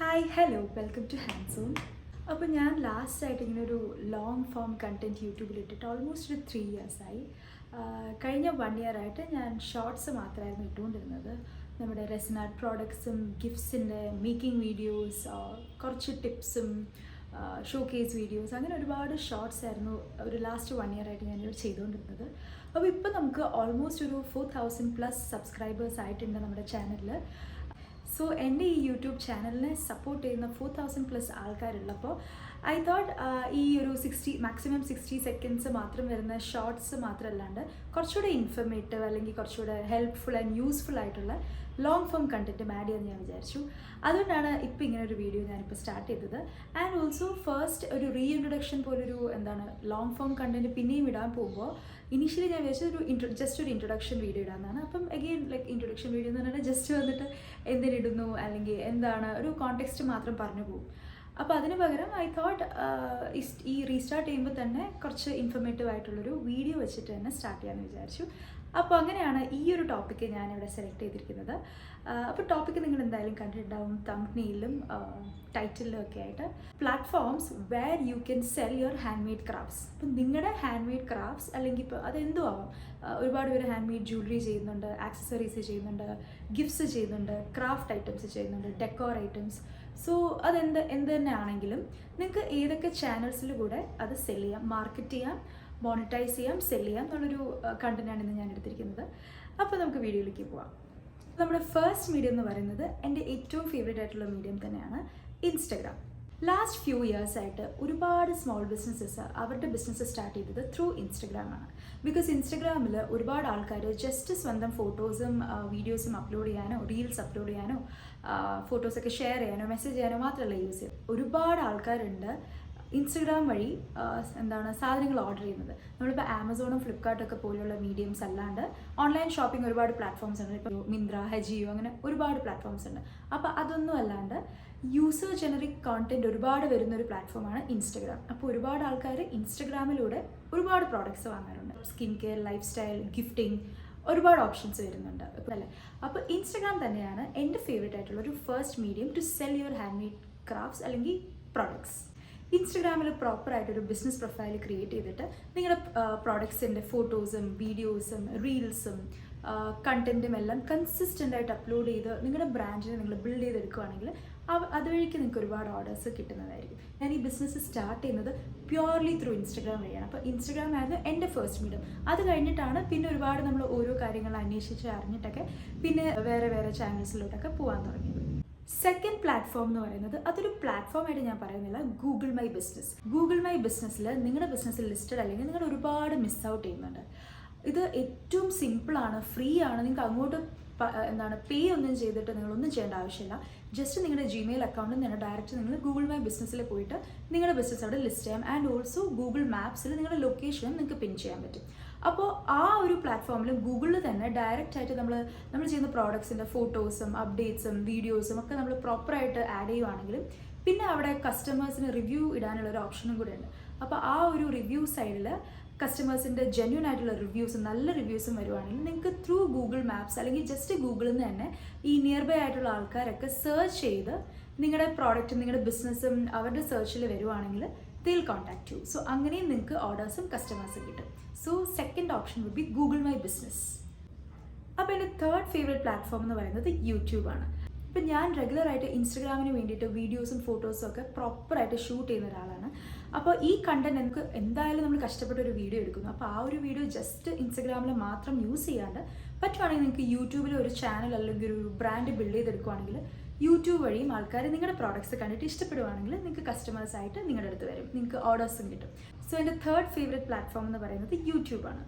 Hi hello welcome to Hands On. അപ്പോൾ ഞാൻ ലാസ്റ്റായിട്ട് ഇങ്ങനെ ഒരു ലോങ് ഫോം കണ്ടൻറ്റ് യൂട്യൂബിലിട്ടിട്ട് ഓൾമോസ്റ്റ് ഒരു 3 ഇയേഴ്സായി. കഴിഞ്ഞ 1 ഇയർ ആയിട്ട് ഞാൻ ഷോർട്സ് മാത്രമായിരുന്നു ഇട്ടുകൊണ്ടിരുന്നത്. നമ്മുടെ റെസിനാർട്ട് പ്രോഡക്ട്സും ഗിഫ്റ്റ്സിൻ്റെ മേക്കിംഗ് വീഡിയോസ്, കുറച്ച് ടിപ്സും ഷോക്കേസ് വീഡിയോസ്, അങ്ങനെ ഒരുപാട് ഷോർട്സ് ആയിരുന്നു ഒരു ലാസ്റ്റ് 1 ഇയർ ആയിട്ട് ഞാനിവിടെ ചെയ്തുകൊണ്ടിരുന്നത്. അപ്പോൾ ഇപ്പോൾ നമുക്ക് ഓൾമോസ്റ്റ് ഒരു 4000+ സബ്സ്ക്രൈബേഴ്സ് ആയിട്ടുണ്ട് നമ്മുടെ ചാനലിൽ. സോ എൻ്റെ ഈ യൂട്യൂബ് ചാനലിനെ സപ്പോർട്ട് ചെയ്യുന്ന 4000+ ആൾക്കാരുള്ളപ്പോൾ ഐ തോട്ട് ഈ ഒരു മാക്സിമം 60 സെക്കൻഡ്സ് മാത്രം വരുന്ന ഷോർട്സ് മാത്രമല്ലാണ്ട് കുറച്ചുകൂടെ ഇൻഫർമേറ്റീവ് അല്ലെങ്കിൽ കുറച്ചുകൂടെ ഹെൽപ്ഫുൾ ആൻഡ് യൂസ്ഫുൾ ആയിട്ടുള്ള ലോങ് ഫോം കണ്ടൻറ്റും ആഡ് ചെയ്യാമെന്ന് ഞാൻ വിചാരിച്ചു. അതുകൊണ്ടാണ് ഇപ്പോൾ ഇങ്ങനെ ഒരു വീഡിയോ ഞാനിപ്പോൾ സ്റ്റാർട്ട് ചെയ്തത്. ആൻഡ് ഓൾസോ ഫസ്റ്റ് ഒരു റീഇൻട്രൊഡക്ഷൻ പോലൊരു ലോങ് ഫോം കണ്ടൻറ്റ് പിന്നെയും ഇടാൻ പോകുമ്പോൾ ഇനീഷ്യലി ഞാൻ വിചാരിച്ചത് ജസ്റ്റ് ഒരു ഇൻട്രൊഡക്ഷൻ വീഡിയോ ഇടാമെന്നാണ്. അപ്പം അഗെയിൻ ഇൻട്രൊഡക്ഷൻ വീഡിയോ എന്ന് പറഞ്ഞാൽ ജസ്റ്റ് വന്നിട്ട് എന്തിനിടുന്നു അല്ലെങ്കിൽ എന്താണ് ഒരു കോണ്ടെക്സ്റ്റ് മാത്രം പറഞ്ഞു പോകും. അപ്പോൾ അതിന് പകരം ഐ തോട്ട് ഈ റീസ്റ്റാർട്ട് ചെയ്യുമ്പോൾ തന്നെ കുറച്ച് ഇൻഫർമേറ്റീവ് ആയിട്ടുള്ളൊരു വീഡിയോ വെച്ചിട്ട് തന്നെ സ്റ്റാർട്ട് ചെയ്യാമെന്ന് വിചാരിച്ചു. അപ്പോൾ അങ്ങനെയാണ് ഈ ഒരു ടോപ്പിക്ക് ഞാനിവിടെ സെലക്ട് ചെയ്തിരിക്കുന്നത്. അപ്പോൾ ടോപ്പിക്ക് നിങ്ങൾ എന്തായാലും കണ്ടിട്ടുണ്ടാവും തംബ്നെയിലും ടൈറ്റിലും ഒക്കെ ആയിട്ട്. Platforms where you can sell your handmade crafts. അപ്പം നിങ്ങളുടെ ഹാൻഡ് മെയ്ഡ് ക്രാഫ്റ്റ്സ് അല്ലെങ്കിൽ ഇപ്പോൾ അതെന്തും ആവാം. ഒരുപാട് പേര് ഹാൻഡ് മെയ്ഡ് ജ്വല്ലറി ചെയ്യുന്നുണ്ട്, ആക്സസറീസ് ചെയ്യുന്നുണ്ട്, ഗിഫ്റ്റ്സ് ചെയ്യുന്നുണ്ട്, ക്രാഫ്റ്റ് ഐറ്റംസ് ചെയ്യുന്നുണ്ട്, ഡെക്കോർ ഐറ്റംസ്. സോ എന്ത് തന്നെ ആണെങ്കിലും നിങ്ങൾക്ക് ഏതൊക്കെ ചാനൽസിൽ കൂടെ അത് സെല് ചെയ്യാം, മാർക്കറ്റ് ചെയ്യാം, മോണിറ്റൈസ് ചെയ്യാം, സെല് ചെയ്യാം എന്നുള്ളൊരു കണ്ടന്റാണ് ഇന്ന് ഞാൻ എടുത്തിരിക്കുന്നത്. അപ്പോൾ നമുക്ക് വീഡിയോയിലേക്ക് പോവാം. നമ്മുടെ ഫസ്റ്റ് മീഡിയം എന്ന് പറയുന്നത് എൻ്റെ ഏറ്റവും ഫേവറേറ്റ് ആയിട്ടുള്ള മീഡിയം തന്നെയാണ് ഇൻസ്റ്റഗ്രാം. ലാസ്റ്റ് ഫ്യൂ ഇയേഴ്സ് ആയിട്ട് ഒരുപാട് സ്മോൾ ബിസിനസ്സസ് അവരുടെ ബിസിനസ് സ്റ്റാർട്ട് ചെയ്തത് ത്രൂ ഇൻസ്റ്റഗ്രാമാണ്. ബിക്കോസ് ഇൻസ്റ്റഗ്രാമിൽ ഒരുപാട് ആൾക്കാർ ജസ്റ്റ് സ്വന്തം ഫോട്ടോസും വീഡിയോസും അപ്ലോഡ് ചെയ്യാനോ, റീൽസ് അപ്ലോഡ് ചെയ്യാനോ, ഫോട്ടോസൊക്കെ ഷെയർ ചെയ്യാനോ, മെസ്സേജ് ചെയ്യാനോ മാത്രമല്ല യൂസ് ചെയ്യുന്നത്. ഒരുപാട് ആൾക്കാരുണ്ട് ഇൻസ്റ്റഗ്രാം വഴി സാധനങ്ങൾ ഓർഡർ ചെയ്യുന്നത്. നമ്മളിപ്പോൾ ആമസോണും ഫ്ലിപ്കാർട്ടൊക്കെ പോലെയുള്ള മീഡിയംസ് അല്ലാണ്ട് ഓൺലൈൻ ഷോപ്പിംഗ് ഒരുപാട് പ്ലാറ്റ്ഫോംസ് ഉണ്ട്. ഇപ്പോൾ മിന്ത്ര, ഹജിയോ, അങ്ങനെ ഒരുപാട് പ്ലാറ്റ്ഫോംസ് ഉണ്ട്. അപ്പോൾ അതൊന്നും അല്ലാണ്ട് യൂസർ ജനറിക് കോണ്ടന്റ് ഒരുപാട് വരുന്നൊരു പ്ലാറ്റ്ഫോമാണ് ഇൻസ്റ്റഗ്രാം. അപ്പോൾ ഒരുപാട് ആൾക്കാർ ഇൻസ്റ്റഗ്രാമിലൂടെ ഒരുപാട് പ്രോഡക്റ്റ്സ് വാങ്ങാറുണ്ട്. Skin care, lifestyle, gifting, ഒരുപാട് ഓപ്ഷൻസ് വരുന്നുണ്ട് അല്ലേ. അപ്പോൾ ഇൻസ്റ്റഗ്രാം തന്നെയാണ് എൻ്റെ ഫേവറേറ്റ് ആയിട്ടുള്ള ഒരു first medium to sell your handmade crafts അല്ലെങ്കിൽ പ്രോഡക്ട്സ്. ഇൻസ്റ്റഗ്രാമിൽ പ്രോപ്പറായിട്ടൊരു ബിസിനസ് പ്രൊഫൈൽ ക്രിയേറ്റ് ചെയ്തിട്ട് നിങ്ങളുടെ പ്രോഡക്ട്സിൻ്റെ ഫോട്ടോസും വീഡിയോസും റീൽസും കണ്ടൻറ്റും എല്ലാം കൺസിസ്റ്റൻ്റ് ആയിട്ട് അപ്ലോഡ് ചെയ്ത് നിങ്ങളുടെ ബ്രാൻഡിനെ നിങ്ങൾ ബിൽഡ് ചെയ്തെടുക്കുകയാണെങ്കിൽ അതുവഴിക്ക് നിങ്ങൾക്ക് ഒരുപാട് ഓർഡേഴ്സ് കിട്ടുന്നതായിരിക്കും. ഞാൻ ഈ ബിസിനസ് സ്റ്റാർട്ട് ചെയ്യുന്നത് പ്യുവർലി ത്രൂ ഇൻസ്റ്റഗ്രാം വഴിയാണ്. അപ്പോൾ ഇൻസ്റ്റഗ്രാം ആയിരുന്നു എൻ്റെ ഫസ്റ്റ് മീഡിയം. അത് കഴിഞ്ഞിട്ടാണ് പിന്നെ ഒരുപാട് നമ്മൾ ഓരോ കാര്യങ്ങൾ അന്വേഷിച്ച് അറിഞ്ഞിട്ടൊക്കെ പിന്നെ വേറെ വേറെ ചാനൽസിലോട്ടൊക്കെ പോകാൻ തുടങ്ങിയത്. സെക്കൻഡ് പ്ലാറ്റ്ഫോം എന്ന് പറയുന്നത് അതൊരു പ്ലാറ്റ്ഫോമായിട്ട് ഞാൻ പറയുന്നില്ല, Google My business. Google my ബിസിനസ്സിൽ നിങ്ങളുടെ ബിസിനസ്സിൽ ലിസ്റ്റഡ് അല്ലെങ്കിൽ നിങ്ങൾ ഒരുപാട് മിസ് ഔട്ട് ചെയ്യുന്നുണ്ട്. ഇത് ഏറ്റവും സിമ്പിളാണ്, ഫ്രീ ആണ്. നിങ്ങൾക്ക് അങ്ങോട്ട് പേ ഒന്നും ചെയ്തിട്ട് നിങ്ങളൊന്നും ചെയ്യേണ്ട ആവശ്യമില്ല. ജസ്റ്റ് നിങ്ങളുടെ ജിമെയിൽ അക്കൗണ്ടിൽ നിന്ന് ഡയറക്റ്റ് നിങ്ങൾ ഗൂഗിൾ മൈ ബിസിനസ്സിൽ പോയിട്ട് നിങ്ങളുടെ ബിസിനസ് അവിടെ ലിസ്റ്റ് ചെയ്യാം. ആൻഡ് ഓൾസോ ഗൂഗിൾ മാപ്സിൽ നിങ്ങളുടെ ലൊക്കേഷനും നിങ്ങൾക്ക് പിൻ ചെയ്യാൻ പറ്റും. അപ്പോൾ ആ ഒരു പ്ലാറ്റ്ഫോമിൽ ഗൂഗിളിൽ തന്നെ ഡയറക്റ്റ് ആയിട്ട് നമ്മൾ ചെയ്യുന്ന പ്രോഡക്ട്സിൻ്റെ ഫോട്ടോസും അപ്ഡേറ്റ്സും വീഡിയോസും ഒക്കെ നമ്മൾ പ്രോപ്പറായിട്ട് ആഡ് ചെയ്യുവാണെങ്കിലും പിന്നെ അവിടെ കസ്റ്റമേഴ്സിന് റിവ്യൂ ഇടാനുള്ള ഒരു ഓപ്ഷനും കൂടെ ഉണ്ട്. അപ്പോൾ ആ ഒരു റിവ്യൂ സൈഡിൽ കസ്റ്റമേഴ്സിൻ്റെ ജെന്യൂൻ ആയിട്ടുള്ള റിവ്യൂസും നല്ല റിവ്യൂസും വരുവാണെങ്കിൽ നിങ്ങൾക്ക് ത്രൂ ഗൂഗിൾ മാപ്സ് അല്ലെങ്കിൽ ജസ്റ്റ് ഗൂഗിളിൽ നിന്ന് തന്നെ ഈ നിയർ ബൈ ആയിട്ടുള്ള ആൾക്കാരൊക്കെ സെർച്ച് ചെയ്ത് നിങ്ങളുടെ പ്രോഡക്റ്റും നിങ്ങളുടെ ബിസിനസ്സും അവരുടെ സെർച്ചിൽ വരുവാണെങ്കിൽ they'll contact you. So അങ്ങനെയും നിങ്ങൾക്ക് ഓർഡേഴ്സും കസ്റ്റമേഴ്സും കിട്ടും. So second option would be Google My Business. അപ്പോൾ എൻ്റെ തേർഡ് ഫേവറേറ്റ് പ്ലാറ്റ്ഫോം എന്ന് പറയുന്നത് യൂട്യൂബാണ്. ഇപ്പം ഞാൻ റെഗുലറായിട്ട് ഇൻസ്റ്റഗ്രാമിന് വേണ്ടിയിട്ട് വീഡിയോസും ഫോട്ടോസും ഒക്കെ പ്രോപ്പറായിട്ട് ഷൂട്ട് ചെയ്യുന്ന ഒരാളാണ്. അപ്പോൾ ഈ കണ്ടന്റ് നമുക്ക് എന്തായാലും നമ്മൾ കഷ്ടപ്പെട്ട ഒരു വീഡിയോ എടുക്കുന്നു. അപ്പോൾ ആ ഒരു വീഡിയോ ജസ്റ്റ് ഇൻസ്റ്റഗ്രാമിൽ മാത്രം യൂസ് ചെയ്യാണ്ട് പറ്റുവാണെങ്കിൽ നിങ്ങൾക്ക് യൂട്യൂബിൽ ഒരു ചാനൽ അല്ലെങ്കിൽ ഒരു ബ്രാൻഡ് ബിൽഡ് ചെയ്തെടുക്കുകയാണെങ്കിൽ യൂട്യൂബ് വഴിയും ആൾക്കാർ നിങ്ങളുടെ പ്രോഡക്ട്സ് കണ്ടിട്ട് ഇഷ്ടപ്പെടുവാണെങ്കിൽ നിങ്ങൾക്ക് കസ്റ്റമേഴ്സായിട്ട് നിങ്ങളുടെ അടുത്ത് വരും, നിങ്ങൾക്ക് ഓർഡേഴ്സും കിട്ടും. സോ എൻ്റെ തേർഡ് ഫേവറേറ്റ് പ്ലാറ്റ്ഫോം എന്ന് പറയുന്നത് യൂട്യൂബാണ്.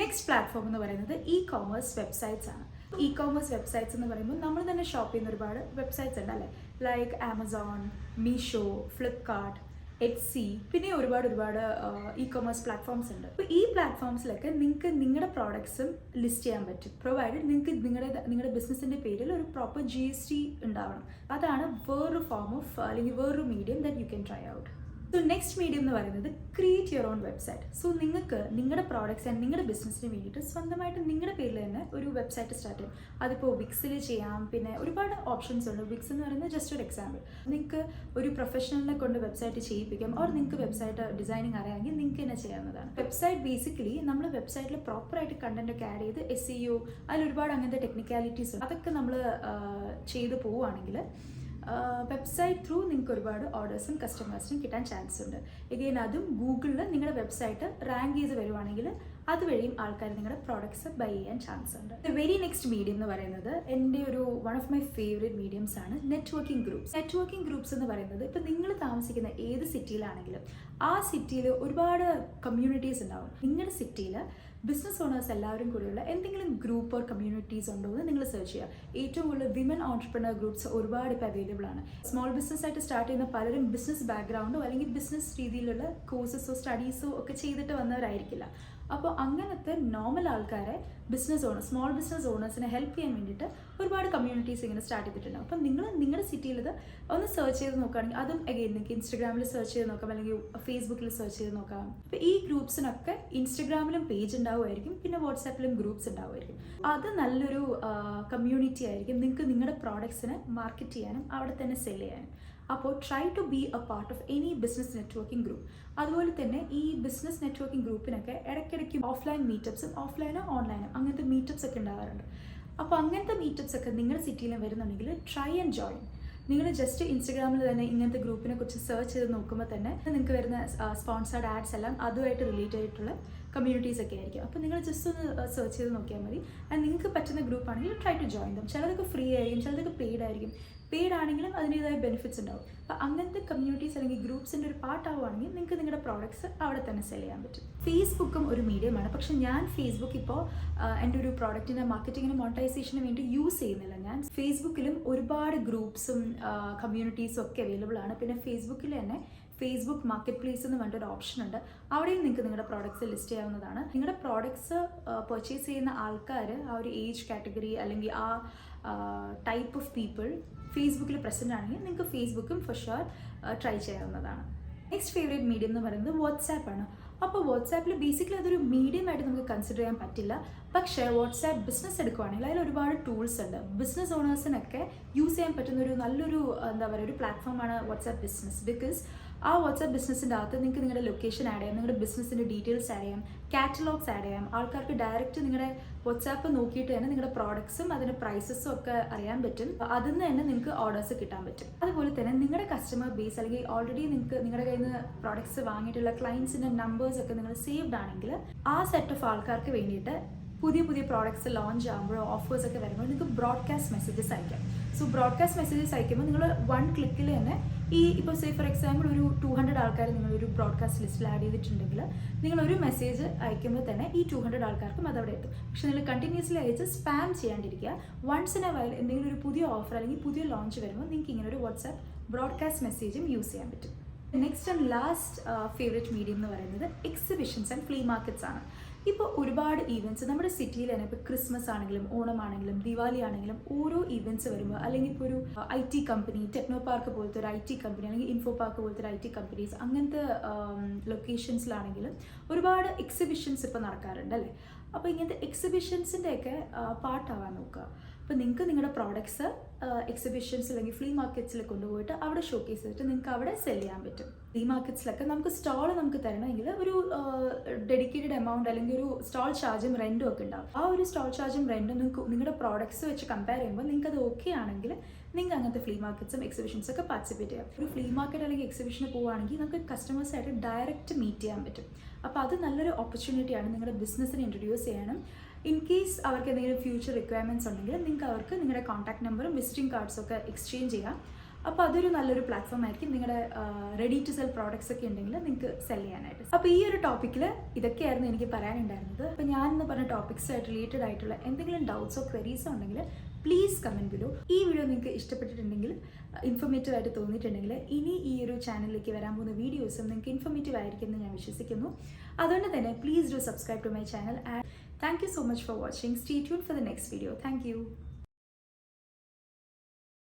നെക്സ്റ്റ് പ്ലാറ്റ്ഫോം എന്ന് പറയുന്നത് ഇ-കോമേഴ്സ് വെബ്സൈറ്റ്സ് ആണ്. ഇ-കോമേഴ്സ് വെബ്സൈറ്റ്സ് എന്ന് പറയുമ്പോൾ നമ്മൾ തന്നെ ഷോപ്പ് ചെയ്യുന്ന ഒരുപാട് വെബ്സൈറ്റ്സ് ഉണ്ട് അല്ലേ. ലൈക്ക് ആമസോൺ, മീഷോ, ഫ്ലിപ്കാർട്ട്, എറ്റ്സി, പിന്നെ ഒരുപാട് ഇ-കൊമേഴ്സ് പ്ലാറ്റ്ഫോംസ് ഉണ്ട്. അപ്പോൾ ഈ പ്ലാറ്റ്ഫോംസിലൊക്കെ നിങ്ങൾക്ക് നിങ്ങളുടെ പ്രോഡക്ട്സും ലിസ്റ്റ് ചെയ്യാൻ പറ്റും, പ്രൊവൈഡഡ് നിങ്ങൾക്ക് നിങ്ങളുടെ ബിസിനസ്സിൻ്റെ പേരിൽ ഒരു പ്രോപ്പർ GST ഉണ്ടാവണം. അതാണ് വേറൊരു ഫോം ഓഫ് അല്ലെങ്കിൽ വേറൊരു medium that you can try out. So next medium എന്ന് പറയുന്നത് create your own website. So നിങ്ങൾക്ക് നിങ്ങളുടെ പ്രോഡക്റ്റ്സ് ആൻഡ് നിങ്ങളുടെ ബിസിനസ്സിന് വേണ്ടിയിട്ട് സ്വന്തമായിട്ട് നിങ്ങളുടെ പേരിൽ തന്നെ ഒരു വെബ്സൈറ്റ് സ്റ്റാർട്ട് ചെയ്യാം. അതിപ്പോൾ വിക്സിൽ ചെയ്യാം, പിന്നെ ഒരുപാട് ഓപ്ഷൻസ് ഉണ്ട്. വിക്സ് എന്ന് പറയുന്നത് ജസ്റ്റ് ഒരു എക്സാമ്പിൾ. നിങ്ങൾക്ക് ഒരു പ്രൊഫഷണലിനെ കൊണ്ട് വെബ്സൈറ്റ് ചെയ്യിപ്പിക്കാം, ഓർ നിങ്ങൾക്ക് വെബ്സൈറ്റ് ഡിസൈനിങ് അറിയാമെങ്കിൽ നിങ്ങൾക്ക് തന്നെ ചെയ്യാവുന്നതാണ്. വെബ്സൈറ്റ് ബേസിക്കലി നമ്മൾ വെബ്സൈറ്റിൽ പ്രോപ്പറായിട്ട് കണ്ടന്റ് ഒക്കെ ആഡ് ചെയ്ത് SEO അതിൽ ഒരുപാട് അങ്ങനത്തെ ടെക്നിക്കാലിറ്റീസ് ഉണ്ട്. അതൊക്കെ നമ്മൾ ചെയ്ത് പോവുകയാണെങ്കിൽ വെബ്സൈറ്റ് ത്രൂ നിങ്ങൾക്ക് ഒരുപാട് ഓർഡേഴ്സും കസ്റ്റമേഴ്സിനും കിട്ടാൻ ചാൻസ് ഉണ്ട്. എഗെയിൻ അതും ഗൂഗിളിൽ നിങ്ങളുടെ വെബ്സൈറ്റ് റാങ്ക് ചെയ്ത് വരുവാണെങ്കിൽ അതുവഴിയും ആൾക്കാർ നിങ്ങളുടെ പ്രോഡക്ട്സ് ബൈ ചെയ്യാൻ ചാൻസ് ഉണ്ട്. വെരി നെക്സ്റ്റ് മീഡിയം എന്ന് പറയുന്നത് എൻ്റെ ഒരു one of my favourite mediums ആണ് നെറ്റ്വർക്കിംഗ് ഗ്രൂപ്പ്സ്. നെറ്റ്വർക്കിംഗ് ഗ്രൂപ്പ്സ് എന്ന് പറയുന്നത് ഇപ്പം നിങ്ങൾ താമസിക്കുന്ന ഏത് സിറ്റിയിലാണെങ്കിലും ആ സിറ്റിയിൽ ഒരുപാട് കമ്മ്യൂണിറ്റീസ് ഉണ്ടാവും. നിങ്ങളുടെ സിറ്റിയിൽ ബിസിനസ് ഓണേഴ്സ് എല്ലാവരും കൂടിയുള്ള എന്തെങ്കിലും ഗ്രൂപ്പ് ഓർ കമ്മ്യൂണിറ്റീസ് ഉണ്ടോ എന്ന് നിങ്ങൾ സെർച്ച് ചെയ്യുക. ഏറ്റവും കൂടുതൽ വിമൻ ഓൺട്രപ്രണർ ഗ്രൂപ്പ്സ് ഒരുപാട് ഇപ്പോൾ അവൈലബിൾ ആണ്. സ്മോൾ ബിസിനസ് ആയിട്ട് സ്റ്റാർട്ട് ചെയ്യുന്ന പലരും ബിസിനസ് ബാക്ക്ഗ്രൗണ്ടോ അല്ലെങ്കിൽ ബിസിനസ് രീതിയിലുള്ള കോഴ്സസോ സ്റ്റഡീസോ ഒക്കെ ചെയ്തിട്ട് വന്നവരായിരിക്കില്ല. അപ്പോൾ അങ്ങനത്തെ നോർമൽ ആൾക്കാരെ സ്മോൾ ബിസിനസ് ഓണേഴ്സിനെ ഹെൽപ്പ് ചെയ്യാൻ വേണ്ടിയിട്ട് ഒരുപാട് കമ്മ്യൂണിറ്റീസ് ഇങ്ങനെ സ്റ്റാർട്ട് ചെയ്തിട്ടുണ്ടാവും. അപ്പം നിങ്ങൾ നിങ്ങളുടെ സിറ്റിയിൽ ഇത് ഒന്ന് സെർച്ച് ചെയ്ത് നോക്കുകയാണെങ്കിൽ അതും അഗെയിൻ നിങ്ങൾക്ക് ഇൻസ്റ്റഗ്രാമിൽ സെർച്ച് ചെയ്ത് നോക്കാം, അല്ലെങ്കിൽ ഫേസ്ബുക്കിൽ സെർച്ച് ചെയ്ത് നോക്കാം. അപ്പോൾ ഈ ഗ്രൂപ്പ്സിനൊക്കെ ഇൻസ്റ്റഗ്രാമിലും പേജ് ഉണ്ടാവുമായിരിക്കും, പിന്നെ വാട്സാപ്പിലും ഗ്രൂപ്പ്സ് ഉണ്ടാവുമായിരിക്കും. അത് നല്ലൊരു കമ്മ്യൂണിറ്റി ആയിരിക്കും നിങ്ങൾക്ക് നിങ്ങളുടെ പ്രോഡക്ട്സിനെ മാർക്കറ്റ് ചെയ്യാനും അവിടെ തന്നെ സെല് ചെയ്യാനും. അപ്പോൾ try to be a part of any business networking group. അതുപോലെ തന്നെ ഈ ബിസിനസ് നെറ്റ്വർക്കിംഗ് ഗ്രൂപ്പിനൊക്കെ ഇടയ്ക്കിടയ്ക്ക് ഓഫ്ലൈൻ മീറ്റപ്സും ഓഫ്ലൈനോ ഓൺലൈനോ അങ്ങനത്തെ മീറ്റപ്സ് ഒക്കെ ഉണ്ടാകാറുണ്ട്. അപ്പോൾ അങ്ങനത്തെ മീറ്റപ്സ് ഒക്കെ നിങ്ങളുടെ സിറ്റിയിലും വരുന്നുണ്ടെങ്കിൽ ട്രൈ ആൻഡ് ജോയിൻ. നിങ്ങൾ ജസ്റ്റ് ഇൻസ്റ്റഗ്രാമിൽ തന്നെ ഇങ്ങനത്തെ ഗ്രൂപ്പിനെ കുറിച്ച് സെർച്ച് ചെയ്ത് നോക്കുമ്പോൾ തന്നെ നിങ്ങൾക്ക് വരുന്ന സ്പോൺസേർഡ് ആഡ്സ് എല്ലാം അതുമായിട്ട് റിലേറ്റ് ആയിട്ടുള്ള കമ്മ്യൂണിറ്റീസ് ഒക്കെ ആയിരിക്കും. അപ്പോൾ നിങ്ങൾ ജസ്റ്റ് ഒന്ന് സെർച്ച് ചെയ്ത് നോക്കിയാൽ മതി. ആൻഡ് നിങ്ങൾക്ക് പറ്റുന്ന ഗ്രൂപ്പ് ആണെങ്കിൽ ട്രൈ ടു ജോയിൻ ദം. ചിലതൊക്കെ ഫ്രീ ആയിരിക്കും, ചിലതൊക്കെ പെയ്ഡ് ആയിരിക്കും. പെയ്ഡ് ആണെങ്കിലും അതിൻ്റേതായ ബെനിഫിറ്റ്സ് ഉണ്ടാവും. അപ്പോൾ അങ്ങനത്തെ കമ്മ്യൂണിറ്റീസ് അല്ലെങ്കിൽ ഗ്രൂപ്പ്സിൻ്റെ ഒരു പാർട്ടാവുകയാണെങ്കിൽ നിങ്ങൾക്ക് നിങ്ങളുടെ പ്രോഡക്ട്സ് അവിടെ തന്നെ സെല് ചെയ്യാൻ പറ്റും. ഫേസ്ബുക്കും ഒരു മീഡിയമാണ്, പക്ഷെ ഞാൻ ഫേസ്ബുക്ക് ഇപ്പോൾ എൻ്റെ ഒരു പ്രോഡക്റ്റിൻ്റെ മാർക്കറ്റിങ്ങിന് മോണിറ്റൈസേഷന് വേണ്ടി യൂസ് ചെയ്യുന്നില്ല. ഞാൻ ഫേസ്ബുക്കിലും ഒരുപാട് ഗ്രൂപ്പ്സും കമ്മ്യൂണിറ്റീസും ഒക്കെ അവൈലബിൾ ആണ്. പിന്നെ ഫേസ്ബുക്കിൽ തന്നെ ഫേസ്ബുക്ക് മാർക്കറ്റ് പ്ലേസ് എന്ന് പറഞ്ഞൊരു ഓപ്ഷൻ ഉണ്ട്. അവിടെയും നിങ്ങൾക്ക് നിങ്ങളുടെ പ്രോഡക്ട്സ് ലിസ്റ്റ് ചെയ്യാവുന്നതാണ്. നിങ്ങളുടെ പ്രോഡക്ട്സ് പർച്ചേസ് ചെയ്യുന്ന ആൾക്കാർ ആ ഒരു ഏജ് കാറ്റഗറി അല്ലെങ്കിൽ ആ ടൈപ്പ് ഓഫ് പീപ്പിൾ ഫേസ്ബുക്കിൽ പ്രസൻ്റ് ആണെങ്കിൽ നിങ്ങൾക്ക് ഫേസ്ബുക്കും ഫോർ ഷുവർ ട്രൈ ചെയ്യാവുന്നതാണ്. നെക്സ്റ്റ് ഫേവറേറ്റ് മീഡിയം എന്ന് പറയുന്നത് വാട്സാപ്പാണ്. അപ്പോൾ വാട്സാപ്പിൽ ബേസിക്കലി അതൊരു മീഡിയമായിട്ട് നമുക്ക് കൺസിഡർ ചെയ്യാൻ പറ്റില്ല. പക്ഷേ വാട്സാപ്പ് ബിസിനസ് എടുക്കുകയാണെങ്കിൽ അതിൽ ഒരുപാട് ടൂൾസ് ഉണ്ട്. ബിസിനസ് ഓണേഴ്സിനൊക്കെ യൂസ് ചെയ്യാൻ പറ്റുന്ന ഒരു നല്ലൊരു ഒരു പ്ലാറ്റ്ഫോമാണ് വാട്സാപ്പ് ബിസിനസ്. ബിക്കോസ് ആ വാട്സാപ്പ് ബിസിനസ്സിൻ്റെ അകത്ത് നിങ്ങൾക്ക് നിങ്ങളുടെ ലൊക്കേഷൻ ആഡ് ചെയ്യാം, നിങ്ങളുടെ ബിസിനസ്സിൻ്റെ ഡീറ്റെയിൽസ് ആഡ് ചെയ്യാം, കാറ്റലോഗ്സ് ആഡ് ചെയ്യാം. ആൾക്കാർക്ക് ഡയറക്റ്റ് നിങ്ങളുടെ വാട്സാപ്പ് നോക്കിയിട്ട് തന്നെ നിങ്ങളുടെ പ്രോഡക്ട്സും അതിൻ്റെ പ്രൈസസും ഒക്കെ അറിയാൻ പറ്റും. അതിൽ നിന്ന് തന്നെ നിങ്ങൾക്ക് ഓർഡേഴ്സ് കിട്ടാൻ പറ്റും. അതുപോലെ തന്നെ നിങ്ങളുടെ കസ്റ്റമർ ബേസ് അല്ലെങ്കിൽ ഓൾറെഡി നിങ്ങൾക്ക് നിങ്ങളുടെ കയ്യിൽ നിന്ന് പ്രോഡക്ട്സ് വാങ്ങിയിട്ടുള്ള ക്ലയൻസിൻ്റെ നമ്പേഴ്സ് ഒക്കെ നിങ്ങൾ സേവ്ഡ് ആണെങ്കിൽ ആ സെറ്റ് ഓഫ് ആൾക്കാർക്ക് വേണ്ടിയിട്ട് പുതിയ പ്രോഡക്ട്സ് ലോഞ്ച് ആകുമ്പോഴോ ഓഫേഴ്സ് ഒക്കെ വരുമ്പോൾ നിങ്ങൾക്ക് ബ്രോഡ്കാസ്റ്റ് മെസ്സേജസ് അയക്കാം. സോ ബ്രോഡ്കാസ്റ്റ് മെസ്സേജസ് അയക്കുമ്പോൾ നിങ്ങൾ 1 ക്ലിക്കിൽ തന്നെ ഇപ്പോൾ സേ ഫോർ എക്സാമ്പിൾ ഒരു 200 ആൾക്കാർ നിങ്ങളൊരു ബ്രോഡ്കാസ്റ്റ് ലിസ്റ്റിൽ ആഡ് ചെയ്തിട്ടുണ്ടെങ്കിൽ നിങ്ങളൊരു മെസ്സേജ് അയക്കുമ്പോൾ തന്നെ ഈ 200 ആൾക്കാർക്കും അതവിടെ എത്തും. പക്ഷെ നിങ്ങൾ കണ്ടിന്യൂസ്ലി അയച്ച് സ്പാം ചെയ്യാണ്ടിരിക്കുക. വൺസ് ഇൻ എ വൈൽ എന്തെങ്കിലും ഒരു പുതിയ ഓഫർ അല്ലെങ്കിൽ പുതിയ ലോഞ്ച് വരുമ്പോൾ നിങ്ങൾക്ക് ഇങ്ങനെ ഒരു വാട്സാപ്പ് ബ്രോഡ്കാസ്റ്റ് മെസ്സേജും യൂസ് ചെയ്യാൻ പറ്റും. Next and last favourite medium എന്ന് പറയുന്നത് എക്സിബിഷൻസ് ആൻഡ് ഫ്ലീ മാർക്കറ്റ്സ് ആണ്. ഇപ്പോൾ ഒരുപാട് ഈവൻറ്റ്സ് നമ്മുടെ സിറ്റിയിൽ തന്നെ ഇപ്പോൾ ക്രിസ്മസ് ആണെങ്കിലും ഓണമാണെങ്കിലും ദിവാലി ആണെങ്കിലും ഓരോ ഈവൻറ്റ്സ് വരുമ്പോൾ അല്ലെങ്കിൽ ഇപ്പോൾ ഒരു IT കമ്പനി ടെക്നോ പാർക്ക് പോലത്തെ ഒരു IT കമ്പനി അല്ലെങ്കിൽ ഇൻഫോ പാർക്ക് പോലത്തെ ഒരു IT കമ്പനീസ് അങ്ങനത്തെ ലൊക്കേഷൻസിലാണെങ്കിലും ഒരുപാട് എക്സിബിഷൻസ് ഇപ്പോൾ നടക്കാറുണ്ട് അല്ലേ. അപ്പോൾ ഇങ്ങനത്തെ എക്സിബിഷൻസിൻ്റെയൊക്കെ പാർട്ടാവാൻ നോക്കുക. അപ്പോൾ നിങ്ങൾക്ക് നിങ്ങളുടെ പ്രോഡക്ട്സ് എക്സിബിഷൻസ് അല്ലെങ്കിൽ ഫ്ലീ മാർക്കറ്റ്സിൽ കൊണ്ടുപോയിട്ട് അവിടെ ഷോക്കേസ് ചെയ്തിട്ട് നിങ്ങൾക്ക് അവിടെ സെല് ചെയ്യാൻ പറ്റും. ഫ്ലീ മാർക്കറ്റ്സിലൊക്കെ നമുക്ക് സ്റ്റോൾ നമുക്ക് തരണമെങ്കിൽ ഒരു ഡെഡിക്കേറ്റഡ് എമൗണ്ട് അല്ലെങ്കിൽ ഒരു സ്റ്റോൾ ചാർജും റെൻറ്റും ഒക്കെ ഉണ്ടാവും. ആ ഒരു സ്റ്റോൾ ചാർജും റെൻറ്റും നിങ്ങൾക്ക് നിങ്ങളുടെ പ്രോഡക്ട്സ് വെച്ച് കമ്പയർ ചെയ്യുമ്പോൾ നിങ്ങൾക്ക് അത് ഓക്കെ ആണെങ്കിൽ നിങ്ങൾക്ക് അങ്ങനത്തെ ഫ്ലീ മാർക്കറ്റ്സും എക്സിബിഷൻസും ഒക്കെ പാർട്ടിസിപ്പേറ്റ് ചെയ്യാം. ഒരു ഫ്ലീ മാർക്കറ്റ് അല്ലെങ്കിൽ എക്സിബിഷന് പോവുകയാണെങ്കിൽ നമുക്ക് കസ്റ്റമേഴ്സായിട്ട് ഡയറക്റ്റ് മീറ്റ് ചെയ്യാൻ പറ്റും. അപ്പോൾ അത് നല്ലൊരു ഓപ്പർച്യൂണിറ്റിയാണ് നിങ്ങളുടെ ബിസിനസ്സിനെ ഇൻട്രൊഡ്യൂസ് ചെയ്യാനും. ഇൻ കേസ് അവർക്ക് എന്തെങ്കിലും ഫ്യൂച്ചർ റിക്വയർമെൻറ്റ്സ് ഉണ്ടെങ്കിൽ നിങ്ങൾക്ക് അവർക്ക് നിങ്ങളുടെ കോൺടാക്ട് നമ്പറും വിസിറ്റിംഗ് കാർഡ്സും ഒക്കെ എക്സ്ചേഞ്ച് ചെയ്യാം. അപ്പോൾ അതൊരു നല്ലൊരു പ്ലാറ്റ്ഫോം ആയിരിക്കും. നിങ്ങളുടെ റെഡി ടു സെൽ പ്രോഡക്ട്സ് ഒക്കെ ഉണ്ടെങ്കിൽ നിങ്ങൾക്ക് സെല് ചെയ്യാനായിട്ട്. അപ്പോൾ ഈ ഒരു ടോപ്പിക്കിൽ ഇതൊക്കെയായിരുന്നു എനിക്ക് പറയാനുണ്ടായിരുന്നത്. അപ്പോൾ ഞാൻ എന്ന് പറഞ്ഞ ടോപ്പിക്സായിട്ട് റിലേറ്റഡ് ആയിട്ടുള്ള എന്തെങ്കിലും ഡൗട്ട്സോ ക്വരീസോ ഉണ്ടെങ്കിൽ പ്ലീസ് കമൻറ്റ് ബിലോ. ഈ വീഡിയോ നിങ്ങൾക്ക് ഇഷ്ടപ്പെട്ടിട്ടുണ്ടെങ്കിൽ ഇൻഫോർമേറ്റീവ് ആയിട്ട് തോന്നിയിട്ടുണ്ടെങ്കിൽ ഇനി ഈ ഒരു ചാനലിലേക്ക് വരാൻ പോകുന്ന വീഡിയോസും നിങ്ങൾക്ക് ഇൻഫോർമേറ്റീവ് ആയിരിക്കും എന്ന് ഞാൻ വിശ്വസിക്കുന്നു. അതുകൊണ്ട് തന്നെ please do subscribe to my channel and thank you so much for watching. Stay tuned for the next video. Thank you.